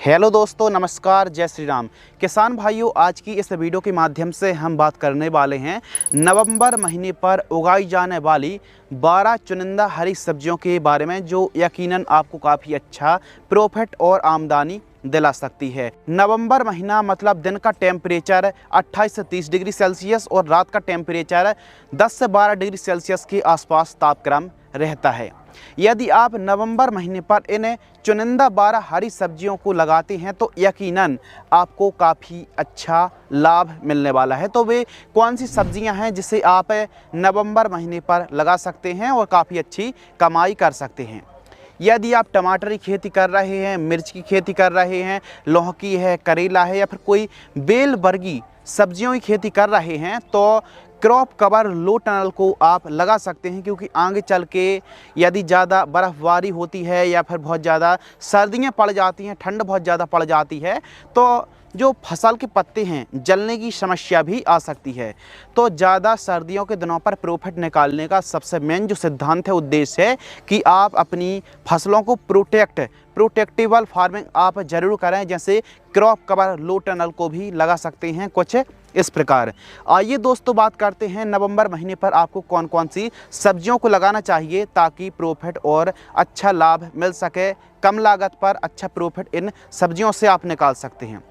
Hello दोस्तों, नमस्कार, जय श्री राम। किसान भाइयों, आज की इस वीडियो के माध्यम से हम बात करने वाले हैं नवंबर महीने पर उगाई जाने वाली 12 चुनिंदा हरी सब्जियों के बारे में, जो यकीनन आपको काफ़ी अच्छा प्रॉफिट और आमदनी दिला सकती है। नवंबर महीना मतलब दिन का टेम्परेचर 28 से 30 डिग्री सेल्सियस और रात का टेम्परेचर 10 से 12 डिग्री सेल्सियस के आसपास तापक्रम रहता है। यदि आप नवंबर महीने पर इन चुनिंदा 12 हरी सब्जियों को लगाते हैं तो यकीनन आपको काफ़ी अच्छा लाभ मिलने वाला है। तो वे कौन सी सब्जियां हैं जिसे आप नवंबर महीने पर लगा सकते हैं और काफ़ी अच्छी कमाई कर सकते हैं? यदि आप टमाटर की खेती कर रहे हैं, मिर्च की खेती कर रहे हैं, लौकी है, करेला है या फिर कोई बेल वर्गीय सब्जियों की खेती कर रहे हैं तो क्रॉप कवर लो टनल को आप लगा सकते हैं, क्योंकि आगे चल के यदि ज़्यादा बर्फ़बारी होती है या फिर बहुत ज़्यादा सर्दियाँ पड़ जाती हैं, ठंड बहुत ज़्यादा पड़ जाती है तो जो फसल के पत्ते हैं जलने की समस्या भी आ सकती है। तो ज़्यादा सर्दियों के दिनों पर प्रॉफिट निकालने का सबसे मेन जो सिद्धांत है, उद्देश्य है कि आप अपनी फसलों को प्रोटेक्टिवल फार्मिंग आप ज़रूर करें। जैसे क्रॉप कवर लो टनल को भी लगा सकते हैं कुछ इस प्रकार। आइए दोस्तों, बात करते हैं नवंबर महीने पर आपको कौन कौन सी सब्जियों को लगाना चाहिए ताकि प्रॉफिट और अच्छा लाभ मिल सके। कम लागत पर अच्छा प्रॉफिट इन सब्जियों से आप निकाल सकते हैं।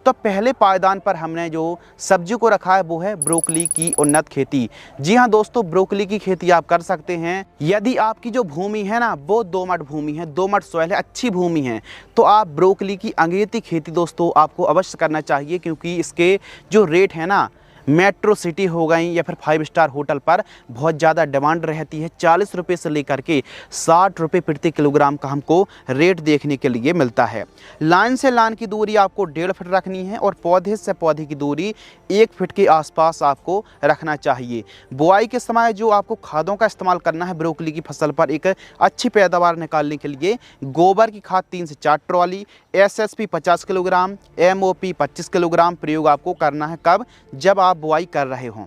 तो पहले पायदान पर हमने जो सब्जी को रखा है वो है ब्रोकली की उन्नत खेती। जी हाँ दोस्तों, ब्रोकली की खेती आप कर सकते हैं। यदि आपकी जो भूमि है ना वो दोमट भूमि है, दोमट सॉइल है, अच्छी भूमि है, तो आप ब्रोकली की अगेती खेती दोस्तों आपको अवश्य करना चाहिए, क्योंकि इसके जो रेट है ना मेट्रो सिटी हो गई या फिर 5 स्टार होटल पर बहुत ज़्यादा डिमांड रहती है। 40 रुपये से लेकर के 60 रुपये प्रति किलोग्राम का हमको रेट देखने के लिए मिलता है। लाइन से लाइन की दूरी आपको 1.5 फीट रखनी है और पौधे से पौधे की दूरी 1 फीट के आसपास आपको रखना चाहिए। बुआई के समय जो आपको खादों का इस्तेमाल करना है ब्रोकली की फसल पर एक अच्छी पैदावार निकालने के लिए, गोबर की खाद 3 से 4 trolley, SSP 50 kilogram, MOP 25 kilogram प्रयोग आपको करना है। कब? जब आप बुआई कर रहे हों।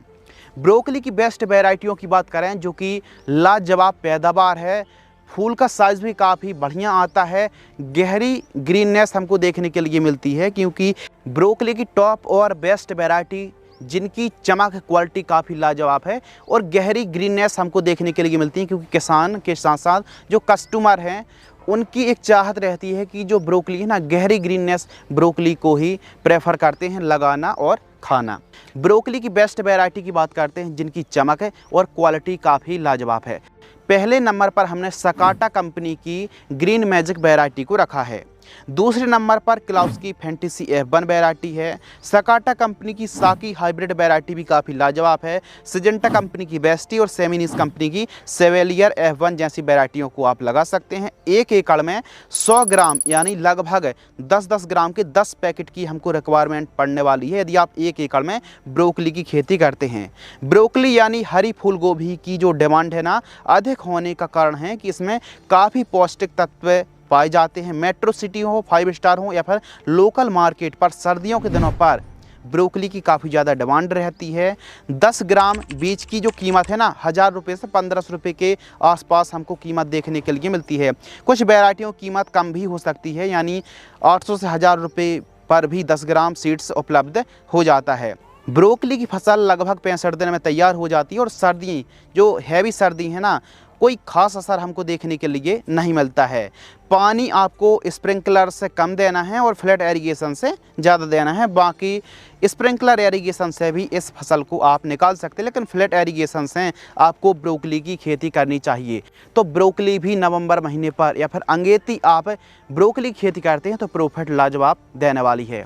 ब्रोकली की बेस्ट वैरायटियों की बात करें जो कि लाजवाब पैदावार है, फूल का साइज़ भी काफ़ी बढ़िया आता है, गहरी ग्रीननेस हमको देखने के लिए मिलती है, क्योंकि ब्रोकली की टॉप और बेस्ट वैरायटी जिनकी चमक क्वालिटी काफ़ी लाजवाब है और गहरी ग्रीननेस हमको देखने के लिए मिलती है, क्योंकि किसान के साथ साथ जो कस्टमर हैं उनकी एक चाहत रहती है कि जो ब्रोकली है ना, गहरी ग्रीननेस ब्रोकली को ही प्रेफर करते हैं लगाना और खाना। ब्रोकली की बेस्ट वैरायटी की बात करते हैं जिनकी चमक है और क्वालिटी काफ़ी लाजवाब है। पहले नंबर पर हमने सकाटा कंपनी की ग्रीन मैजिक वैरायटी को रखा है। दूसरे नंबर पर क्लाउस की फैंटेसी F1 वैरायटी है। सकाटा कंपनी की साकी हाइब्रिड वैरायटी भी काफ़ी लाजवाब है। सिजेंटा कंपनी की बेस्टी और सेमिनिस कंपनी की सेवेलियर F1 जैसी वैरायटियों को आप लगा सकते हैं। 1 एकड़ में 100 ग्राम यानी लगभग 10-10 ग्राम के 10 पैकेट की हमको रिक्वायरमेंट पड़ने वाली है यदि आप 1 एकड़ में ब्रोकली की खेती करते हैं। ब्रोकली यानी हरी फूल गोभी की जो डिमांड है ना अधिक होने का कारण है कि इसमें काफ़ी पौष्टिक तत्व पाए जाते हैं। मेट्रो सिटी हो, 5 स्टार हो या फिर लोकल मार्केट पर सर्दियों के दिनों पर ब्रोकली की काफ़ी ज़्यादा डिमांड रहती है। 10 ग्राम बीज की जो कीमत है ना 1000 रुपये से 1500 रुपये के आसपास हमको कीमत देखने के लिए मिलती है। कुछ वैरायटियों की कीमत कम भी हो सकती है, यानी 800 से 1000 रुपये पर भी 10 ग्राम सीड्स उपलब्ध हो जाता है। ब्रोकली की फसल लगभग 65 दिन में तैयार हो जाती है और सर्दी जो हैवी सर्दी है ना कोई ख़ास असर हमको देखने के लिए नहीं मिलता है। पानी आपको स्प्रिंकलर से कम देना है और फ्लैट एरीगेशन से ज़्यादा देना है। बाकी स्प्रिंकलर एरीगेशन से भी इस फसल को आप निकाल सकते हैं, लेकिन फ्लैट एरीगेशन से आपको ब्रोकली की खेती करनी चाहिए। तो ब्रोकली भी नवंबर महीने पर या फिर अंगेती आप ब्रोकली की खेती करते हैं तो प्रॉफिट लाजवाब देने वाली है।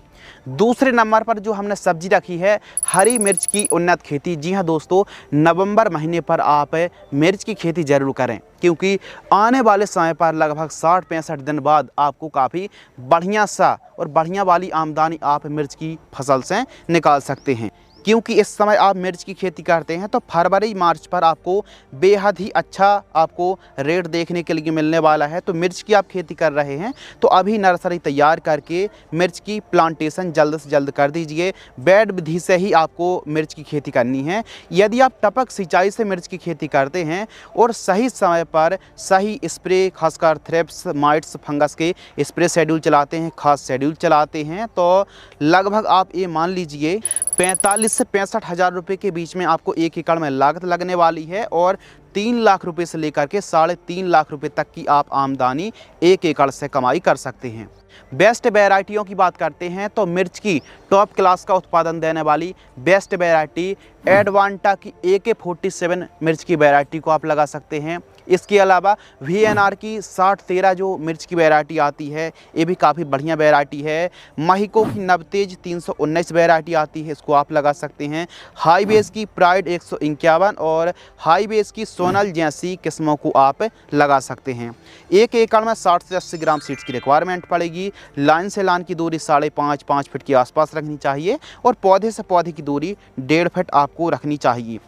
दूसरे नंबर पर जो हमने सब्जी रखी है हरी मिर्च की उन्नत खेती। जी हाँ दोस्तों, नवंबर महीने पर आप मिर्च की खेती ज़रूर करें, क्योंकि आने वाले समय पर लगभग 60-65 दिन बाद आपको काफ़ी बढ़िया सा और बढ़िया वाली आमदनी आप मिर्च की फसल से निकाल सकते हैं। क्योंकि इस समय आप मिर्च की खेती करते हैं तो फरवरी मार्च पर आपको बेहद ही अच्छा आपको रेट देखने के लिए मिलने वाला है। तो मिर्च की आप खेती कर रहे हैं तो अभी नर्सरी तैयार करके मिर्च की प्लांटेशन जल्द से जल्द कर दीजिए। बेड विधि से ही आपको मिर्च की खेती करनी है। यदि आप टपक सिंचाई से मिर्च की खेती करते हैं और सही समय पर सही स्प्रे, खासकर थ्रिप्स, माइट्स, फंगस के स्प्रे शेड्यूल चलाते हैं, खास शेड्यूल चलाते हैं, तो लगभग आप ये मान लीजिए 45 से 65 हज़ार रुपये के बीच में आपको 1 एकड़ में लागत लगने वाली है और 3 लाख रुपए से लेकर के 3.5 लाख रुपए तक की आप आमदनी 1 एकड़ से कमाई कर सकते हैं। बेस्ट वैरायटियों की बात करते हैं तो मिर्च की टॉप क्लास का उत्पादन देने वाली बेस्ट वैरायटी एडवांटा की AK-47 मिर्च की वैरायटी को आप लगा सकते हैं। इसके अलावा VNR की 6013 जो मिर्च की वैरायटी आती है, ये भी काफ़ी बढ़िया वैरायटी है। महिको की नवतेज 319 वैरायटी आती है, इसको आप लगा सकते हैं। हाई बेस की प्राइड 151 और हाई बेस की सोनल जैसी किस्मों को आप लगा सकते हैं। 1 एकड़ में 60 से 80 ग्राम सीड्स की रिक्वायरमेंट पड़ेगी। लाइन से लाइन की दूरी 5.5 फीट के आसपास रखनी चाहिए और पौधे से पौधे की दूरी 1.5 फीट आपको रखनी चाहिए।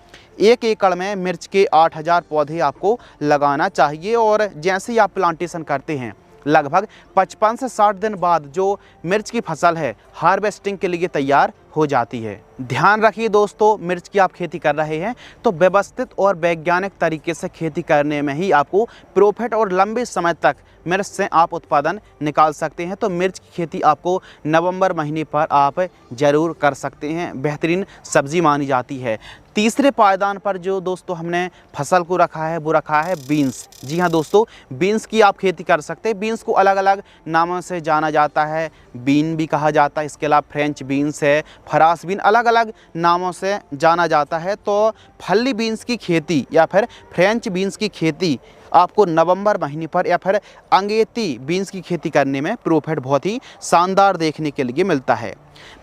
1 एकड़ में मिर्च के 8000 पौधे आपको लगाना चाहिए और जैसे ही आप प्लांटेशन करते हैं लगभग 55 से 60 दिन बाद जो मिर्च की फसल है हार्वेस्टिंग के लिए तैयार हो जाती है। ध्यान रखिए दोस्तों, मिर्च की आप खेती कर रहे हैं तो व्यवस्थित और वैज्ञानिक तरीके से खेती करने में ही आपको प्रॉफिट और लंबे समय तक मिर्च से आप उत्पादन निकाल सकते हैं। तो मिर्च की खेती आपको नवंबर महीने पर आप ज़रूर कर सकते हैं, बेहतरीन सब्जी मानी जाती है। तीसरे पायदान पर जो दोस्तों हमने फसल को रखा है वो रखा है बीन्स। जी हाँ दोस्तों, बीन्स की आप खेती कर सकते हैं। बीन्स को अलग अलग नामों से जाना जाता है, बीन भी कहा जाता है, इसके अलावा फ्रेंच बीन्स है, फरास बीन, अलग अलग नामों से जाना जाता है। तो फली बीन्स की खेती या फिर फ्रेंच बीन्स की खेती आपको नवंबर महीने पर या फिर अंगेती बीन्स की खेती करने में प्रॉफिट बहुत ही शानदार देखने के लिए मिलता है।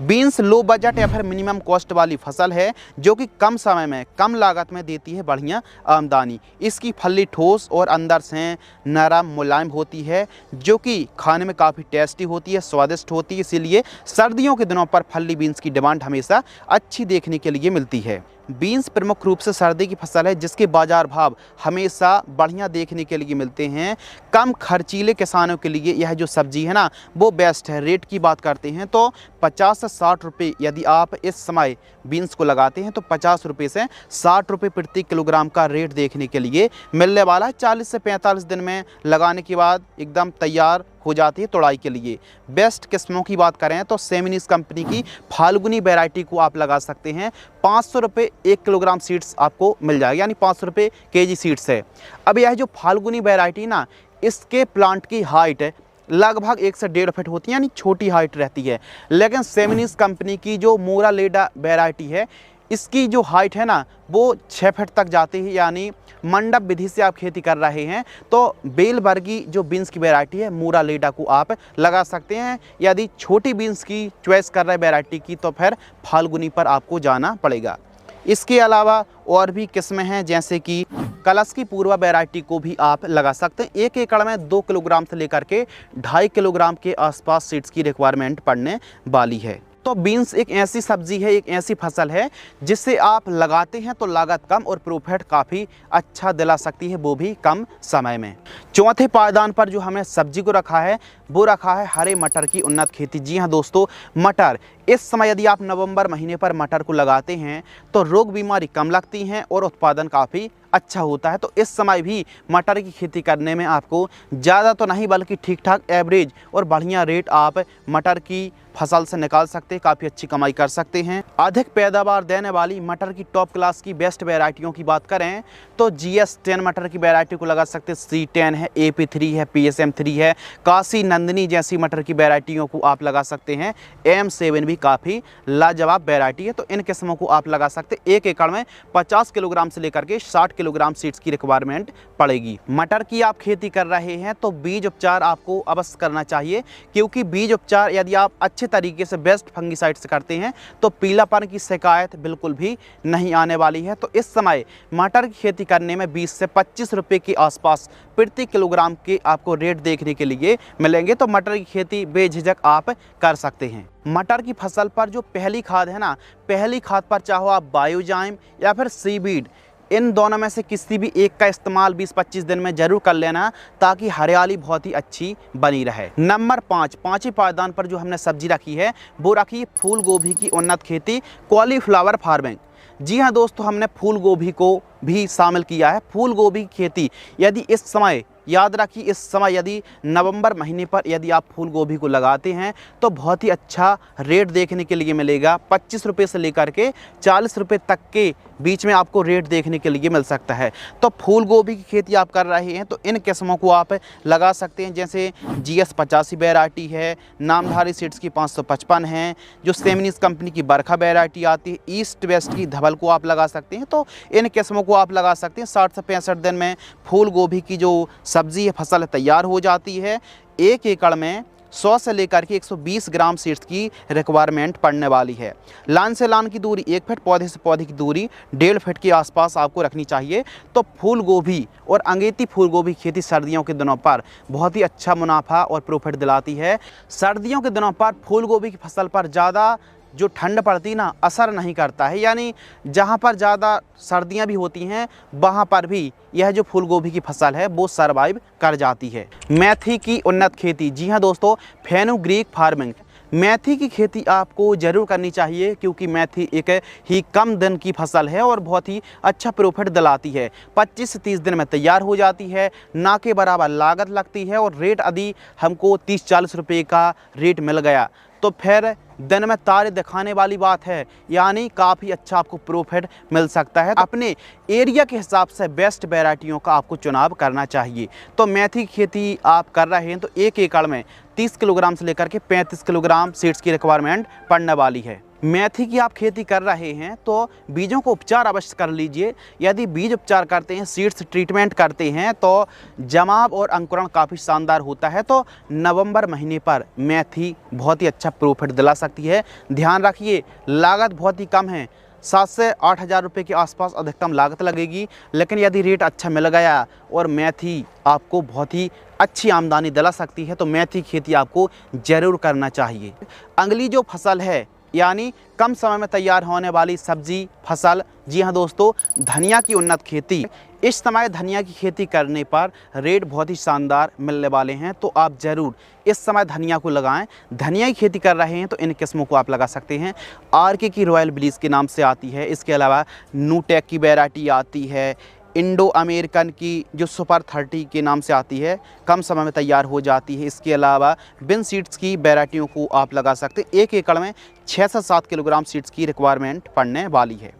बीन्स लो बजट या फिर मिनिमम कॉस्ट वाली फसल है जो कि कम समय में कम लागत में देती है बढ़िया आमदनी। इसकी फली ठोस और अंदर से नरम मुलायम होती है जो कि खाने में काफ़ी टेस्टी होती है, स्वादिष्ट होती है। इसीलिए सर्दियों के दिनों पर फली बीन्स की डिमांड हमेशा अच्छी देखने के लिए मिलती है। बीन्स प्रमुख रूप से सर्दी की फसल है जिसके बाजार भाव हमेशा बढ़िया देखने के लिए मिलते हैं। कम खर्चीले किसानों के लिए यह जो सब्जी है ना वो बेस्ट है। रेट की बात करते हैं तो 50 से 60 रुपये यदि आप इस समय बीन्स को लगाते हैं तो 50 रुपये से 60 रुपये प्रति किलोग्राम का रेट देखने के लिए मिलने वाला है। 40 से 45 दिन में लगाने के बाद एकदम तैयार हो जाती है तोड़ाई के लिए। बेस्ट किस्मों की बात करें तो सेमिनिस कंपनी की फाल्गुनी वैरायटी को आप लगा सकते हैं। 500 रुपये 1 किलोग्राम सीड्स आपको मिल जाएगा, यानी 500 रुपये केजी सीड्स है। अब यह जो फाल्गुनी वैरायटी ना, इसके प्लांट की हाइट लगभग 1 से 1.5 फीट होती है, यानी छोटी हाइट रहती है। लेकिन सेमिनिस कंपनी की जो मोरालेडा वैरायटी है इसकी जो हाइट है ना वो 6 फीट तक जाती है। यानी मंडप विधि से आप खेती कर रहे हैं तो बेल वर्गी जो बीन्स की वैरायटी है मोरालेडा को आप लगा सकते हैं। यदि छोटी बीन्स की चॉइस कर रहे वैरायटी की तो फिर फाल्गुनी पर आपको जाना पड़ेगा। इसके अलावा और भी किस्में हैं जैसे कि कलश की पूर्वा वैरायटी को भी आप लगा सकते हैं। 1 एकड़ में 2 किलोग्राम से लेकर के 2.5 किलोग्राम के आसपास सीड्स की रिक्वायरमेंट पड़ने वाली है। तो बीन्स एक ऐसी सब्जी है, एक ऐसी फसल है जिससे आप लगाते हैं तो लागत कम और प्रॉफिट काफ़ी अच्छा दिला सकती है, वो भी कम समय में। चौथे पायदान पर जो हमें सब्जी को रखा है वो रखा है हरे मटर की उन्नत खेती। जी हाँ दोस्तों, मटर इस समय यदि आप नवंबर महीने पर मटर को लगाते हैं तो रोग बीमारी कम लगती हैं और उत्पादन काफ़ी अच्छा होता है। तो इस समय भी मटर की खेती करने में आपको ज़्यादा तो नहीं बल्कि ठीक ठाक एवरेज और बढ़िया रेट आप मटर की फसल से निकाल सकते हैं, काफ़ी अच्छी कमाई कर सकते हैं। अधिक पैदावार देने वाली मटर की टॉप क्लास की बेस्ट वैरायटियों की बात करें तो GS10 मटर की वैरायटी को लगा सकते हैं। C10 है, AP3 है, PSM3 है, काशी नंदिनी जैसी मटर की वैरायटियों को आप लगा सकते हैं। M7 भी काफ़ी लाजवाब वैरायटी है, तो इन किस्मों को आप लगा सकते हैं। 1 एकड़ में 50 किलोग्राम से लेकर के 60 किलोग्राम सीड्स की रिक्वायरमेंट पड़ेगी। मटर की आप खेती कर रहे हैं तो बीज उपचार आपको अवश्य करना चाहिए, क्योंकि बीज उपचार यदि आप अच्छे तरीके से बेस्ट फंगिसाइड से करते हैं तो पीलापन की शिकायत बिल्कुल भी नहीं आने वाली है। तो इस समय मटर की खेती करने में 20 से 25 रुपये के आसपास प्रति किलोग्राम के आपको रेट देखने के लिए मिलेंगे। तो मटर की खेती बेझिझक आप कर सकते हैं। मटर की फसल पर जो पहली खाद है ना, पहली खाद पर चाहो आप बायोजाइम या फिर सीबीड, इन दोनों में से किसी भी एक का इस्तेमाल 20-25 दिन में ज़रूर कर लेना, ताकि हरियाली बहुत ही अच्छी बनी रहे। नंबर 5, पाँचवें पायदान पर जो हमने सब्जी रखी है वो रखी फूल गोभी की उन्नत खेती, कॉलीफ्लावर फार्मिंग। जी हाँ दोस्तों, हमने फूल गोभी को भी शामिल किया है। फूल गोभी की खेती यदि इस समय, याद रखिए इस समय यदि नवंबर महीने पर यदि आप फूल गोभी को लगाते हैं तो बहुत ही अच्छा रेट देखने के लिए मिलेगा। 25 रुपये से लेकर के 40 रुपये तक के बीच में आपको रेट देखने के लिए मिल सकता है। तो फूल गोभी की खेती आप कर रहे हैं तो इन किस्मों को आप लगा सकते हैं, जैसे GS 85 वैरायटी है, नामधारी सीड्स की 555 है, जो सेमिनिस कंपनी की बरखा वैरायटी आती है, ईस्ट वेस्ट की धवल को आप लगा सकते हैं। तो इन किस्मों को आप लगा सकते हैं। 60 से 65 दिन में फूल गोभी की जो सब्जी है, फसल तैयार हो जाती है। 1 एकड़ में 100 से लेकर के 120 ग्राम सीड्स की रिक्वायरमेंट पड़ने वाली है। लाइन से लाइन की दूरी 1 फीट, पौधे से पौधे की दूरी 1.5 फीट के आसपास आपको रखनी चाहिए। तो फूल गोभी और अंगेती फूल गोभी खेती सर्दियों के दिनों पर बहुत ही अच्छा मुनाफा और प्रॉफिट दिलाती है। सर्दियों के दिनों पर फूल गोभी की फसल पर ज़्यादा जो ठंड पड़ती ना, असर नहीं करता है, यानी जहाँ पर ज़्यादा सर्दियाँ भी होती हैं वहाँ पर भी यह जो फूल गोभी की फसल है वो सर्वाइव कर जाती है। मेथी की उन्नत खेती, जी हाँ दोस्तों, फेनुग्रीक फार्मिंग। मेथी की खेती आपको ज़रूर करनी चाहिए, क्योंकि मेथी एक ही कम दिन की फसल है और बहुत ही अच्छा प्रॉफिट दिलाती है। 25 से 30 दिन में तैयार हो जाती है, ना के बराबर लागत लगती है, और रेट यदि हमको 30-40 रुपये का रेट मिल गया तो फिर दिन में तारे दिखाने वाली बात है, यानी काफ़ी अच्छा आपको प्रॉफिट मिल सकता है। अपने एरिया के हिसाब से बेस्ट वैरायटियों का आपको चुनाव करना चाहिए। तो मेथी की खेती आप कर रहे हैं तो 1 एकड़ में 30 किलोग्राम से लेकर के 35 किलोग्राम सीड्स की रिक्वायरमेंट पड़ने वाली है। मेथी की आप खेती कर रहे हैं तो बीजों को उपचार अवश्य कर लीजिए। यदि बीज उपचार करते हैं, सीड्स ट्रीटमेंट करते हैं तो जमाव और अंकुरण काफ़ी शानदार होता है। तो नवंबर महीने पर मेथी बहुत ही अच्छा प्रॉफिट दिला सकती है। ध्यान रखिए, लागत बहुत ही कम है, 7 से 8 हज़ार रुपये के आसपास अधिकतम लागत लगेगी। लेकिन यदि रेट अच्छा मिल गया और मेथी आपको बहुत ही अच्छी आमदनी दिला सकती है तो मेथी खेती आपको ज़रूर करना चाहिए। अगली जो फसल है, यानी कम समय में तैयार होने वाली सब्जी फसल, जी हाँ दोस्तों, धनिया की उन्नत खेती। इस समय धनिया की खेती करने पर रेट बहुत ही शानदार मिलने वाले हैं, तो आप ज़रूर इस समय धनिया को लगाएं। धनिया की खेती कर रहे हैं तो इन किस्मों को आप लगा सकते हैं। RK की रॉयल ब्लीज के नाम से आती है, इसके अलावा न्यूटेक की वैरायटी आती है, इंडो अमेरिकन की जो सुपर 30 के नाम से आती है, कम समय में तैयार हो जाती है। इसके अलावा बिन सीड्स की वैरायटियों को आप लगा सकते हैं। 1 एकड़ में 6 से 7 किलोग्राम सीड्स की रिक्वायरमेंट पड़ने वाली है।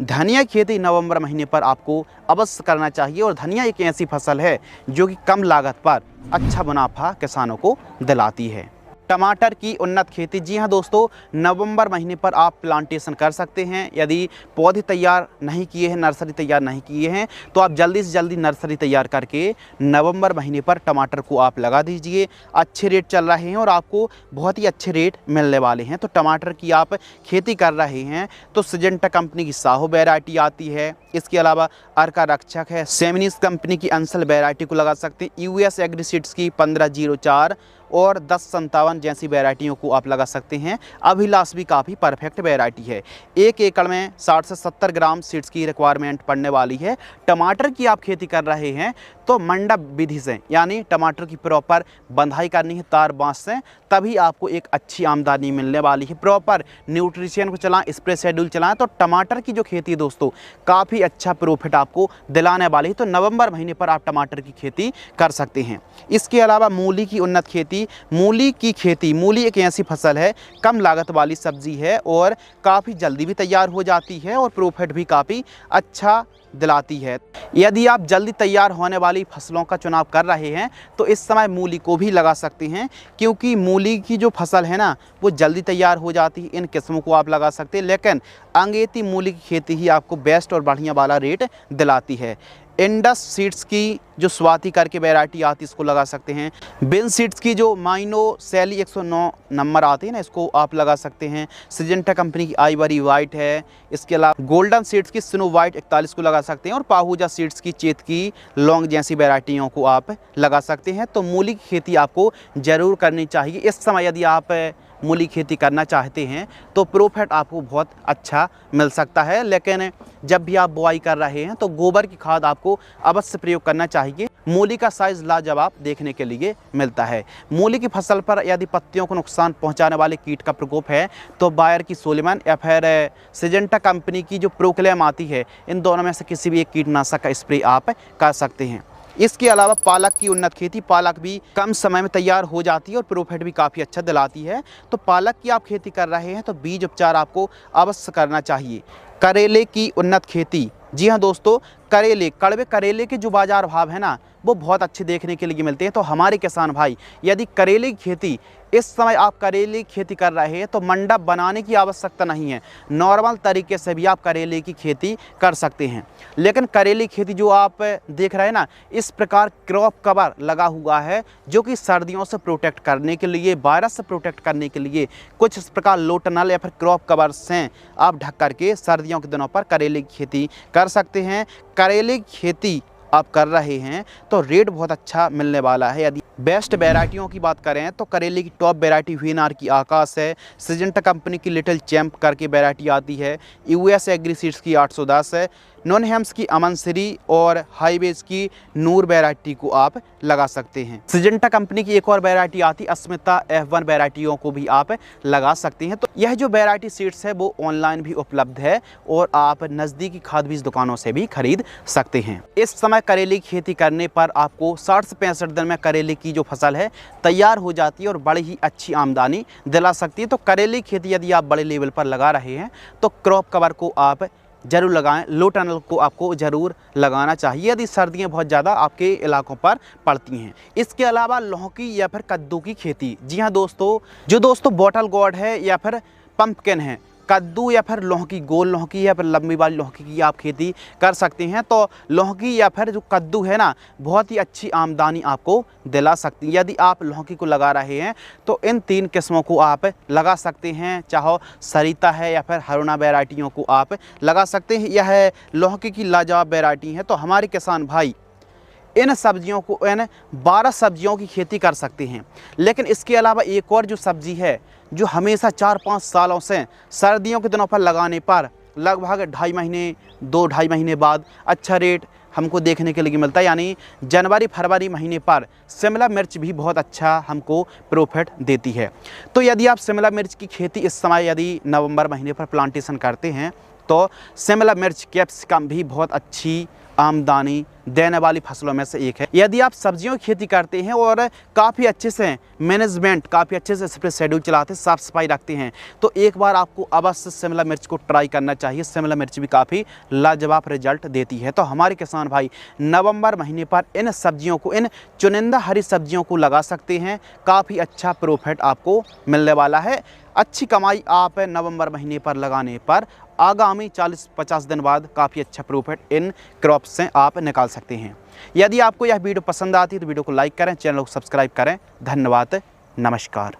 धनिया की खेती नवंबर महीने पर आपको अवश्य करना चाहिए, और धनिया एक ऐसी फसल है जो कि कम लागत पर अच्छा मुनाफा किसानों को दिलाती है। टमाटर की उन्नत खेती, जी हाँ दोस्तों, नवंबर महीने पर आप प्लांटेशन कर सकते हैं। यदि पौधे तैयार नहीं किए हैं, नर्सरी तैयार नहीं किए हैं, तो आप जल्दी से जल्दी नर्सरी तैयार करके नवंबर महीने पर टमाटर को आप लगा दीजिए। अच्छे रेट चल रहे हैं और आपको बहुत ही अच्छे रेट मिलने वाले हैं। तो टमाटर की आप खेती कर रहे हैं तो सिजेंटा कंपनी की साहो वैरायटी आती है, इसके अलावा अर्का रक्षक है, सेमिनिस कंपनी की अंसल वैरायटी को लगा सकते हैं, US एग्रीसीड्स की 1504 और 1057 जैसी वैरायटियों को आप लगा सकते हैं। अभिलाष भी काफ़ी परफेक्ट वैरायटी है। 1 एकड़ में 60 से 70 ग्राम सीड्स की रिक्वायरमेंट पड़ने वाली है। टमाटर की आप खेती कर रहे हैं तो मंडप विधि से, यानी टमाटर की प्रॉपर बंधाई करनी है तार बांस से, तभी आपको एक अच्छी आमदनी मिलने वाली है। प्रॉपर न्यूट्रिशन को चलाएं, स्प्रे शेड्यूल चलाएं, तो टमाटर की जो खेती है दोस्तों काफ़ी अच्छा प्रॉफिट आपको दिलाने वाली है। तो नवंबर महीने पर आप टमाटर की खेती कर सकते हैं। इसके अलावा मूली की उन्नत खेती, मूली की खेती, मूली एक ऐसी फसल है, कम लागत वाली सब्जी है और काफ़ी जल्दी भी तैयार हो जाती है और प्रॉफिट भी काफ़ी अच्छा दिलाती है। यदि आप जल्दी तैयार होने वाली फसलों का चुनाव कर रहे हैं तो इस समय मूली को भी लगा सकते हैं, क्योंकि मूली की जो फसल है ना वो जल्दी तैयार हो जाती है। इन किस्मों को आप लगा सकते हैं, लेकिन अंगेती मूली की खेती ही आपको बेस्ट और बढ़िया वाला रेट दिलाती है। इंडस सीड्स की जो स्वाति करके वैरायटी आती है इसको लगा सकते हैं। बिन सीड्स की जो माइनो सैली 109 नंबर आती है ना, इसको आप लगा सकते हैं। सिजेंटा कंपनी की आइवरी वाइट है, इसके अलावा गोल्डन सीड्स की स्नो वाइट 41 को लगा सकते हैं, और पाहूजा सीड्स की चेत की लॉन्ग जैसी वैरायटियों को आप लगा सकते हैं। तो मूली की खेती आपको ज़रूर करनी चाहिए। इस समय यदि आप मूली खेती करना चाहते हैं तो प्रॉफिट आपको बहुत अच्छा मिल सकता है। लेकिन जब भी आप बुआई कर रहे हैं तो गोबर की खाद आपको अवश्य प्रयोग करना चाहिए। मूली का साइज़ लाजवाब देखने के लिए मिलता है। मूली की फसल पर यदि पत्तियों को नुकसान पहुंचाने वाले कीट का प्रकोप है तो बायर की सोलिमन या फिर सिजेंटा कंपनी की जो प्रोक्लेम आती है, इन दोनों में से किसी भी एक कीटनाशक का स्प्रे आप कर सकते हैं। इसके अलावा पालक की उन्नत खेती, पालक भी कम समय में तैयार हो जाती है और प्रॉफिट भी काफ़ी अच्छा दिलाती है। तो पालक की आप खेती कर रहे हैं तो बीज उपचार आपको अवश्य करना चाहिए। करेले की उन्नत खेती, जी हाँ दोस्तों, करेले, कड़वे करेले के जो बाज़ार भाव है ना वो बहुत अच्छे देखने के लिए मिलते हैं। तो हमारे किसान भाई यदि करेले की खेती इस समय आप करेले की खेती कर रहे हैं तो मंडप बनाने की आवश्यकता नहीं है, नॉर्मल तरीके से भी आप करेले की खेती कर सकते हैं। लेकिन करेले की खेती जो आप देख रहे हैं ना, इस प्रकार क्रॉप कवर लगा हुआ है जो कि सर्दियों से प्रोटेक्ट करने के लिए, वायरस से प्रोटेक्ट करने के लिए कुछ इस प्रकार लो टनल या फिर क्रॉप कवर से आप ढक करके सर्दियों के दिनों पर करेले की खेती कर सकते हैं। करेले की खेती आप कर रहे हैं तो रेट बहुत अच्छा मिलने वाला है। यदि बेस्ट वैरायटियों की बात करें तो करेले की टॉप वैरायटी व्हीनार की आकाश है, सिजेंटा कंपनी की लिटिल चैंप करके वैरायटी आती है, यूएस एग्री सीड्स की 810 है, नॉन हेम्स की अमन श्री और हाईवेज की नूर वैरायटी को आप लगा सकते हैं। सिजेंटा कंपनी की एक और वैरायटी आती है अस्मिता F1 वैरायटियों को भी आप लगा सकते हैं। तो यह जो वैरायटी सीड्स है वो ऑनलाइन भी उपलब्ध है और आप नज़दीकी खाद बीज दुकानों से भी खरीद सकते हैं। इस समय करेले की खेती करने पर आपको 60 से 65 दिन में करेले की जो फसल है तैयार हो जाती है और बड़ी ही अच्छी आमदनी दिला सकती है। तो करेले की खेती यदि आप बड़े लेवल पर लगा रहे हैं तो क्रॉप कवर को आप जरूर लगाएं, लो टनल को आपको ज़रूर लगाना चाहिए यदि सर्दियां बहुत ज़्यादा आपके इलाकों पर पड़ती हैं। इसके अलावा लौकी या फिर कद्दू की खेती, जी हाँ दोस्तों, जो दोस्तों बॉटल गोर्ड है या फिर पंपकिन है, कद्दू या फिर लौकी, गोल लौकी या फिर लंबी वाली लौकी की आप खेती कर सकते हैं। तो लौकी या फिर जो कद्दू है ना बहुत ही अच्छी आमदनी आपको दिला सकती है। यदि आप लौकी को लगा रहे हैं तो इन 3 किस्मों को आप लगा सकते हैं, चाहे सरिता है या फिर हरुणा वैरायटियों को आप लगा सकते हैं। यह लौकी की लाजवाब वैरायटी है। तो हमारे किसान भाई इन सब्जियों को, इन 12 सब्जियों की खेती कर सकते हैं। लेकिन इसके अलावा एक और जो सब्जी है जो हमेशा 4-5 सालों से सर्दियों के दिनों पर लगाने पर लगभग 2.5 महीने बाद अच्छा रेट हमको देखने के लिए मिलता है, यानी जनवरी फरवरी महीने पर शिमला मिर्च भी बहुत अच्छा हमको प्रॉफिट देती है। तो यदि आप शिमला मिर्च की खेती इस समय यदि नवंबर महीने पर प्लांटेशन करते हैं तो शिमला मिर्च, कैप्सिकम भी बहुत अच्छी आमदनी देने वाली फसलों में से एक है। यदि आप सब्जियों की खेती करते हैं और काफ़ी अच्छे से मैनेजमेंट, काफ़ी अच्छे से स्प्रे शेड्यूल चलाते हैं, साफ़ सफाई रखते हैं तो एक बार आपको अवश्य शिमला मिर्च को ट्राई करना चाहिए। शिमला मिर्च भी काफ़ी लाजवाब रिजल्ट देती है। तो हमारे किसान भाई नवंबर महीने पर इन सब्जियों को, इन चुनिंदा हरी सब्जियों को लगा सकते हैं। काफ़ी अच्छा प्रॉफिट आपको मिलने वाला है। अच्छी कमाई आप नवंबर महीने पर लगाने पर आगामी 40-50 दिन बाद काफ़ी अच्छा प्रॉफिट इन क्रॉप्स से आप निकाल सकते हैं। यदि आपको यह वीडियो पसंद आती है तो वीडियो को लाइक करें, चैनल को सब्सक्राइब करें। धन्यवाद, नमस्कार।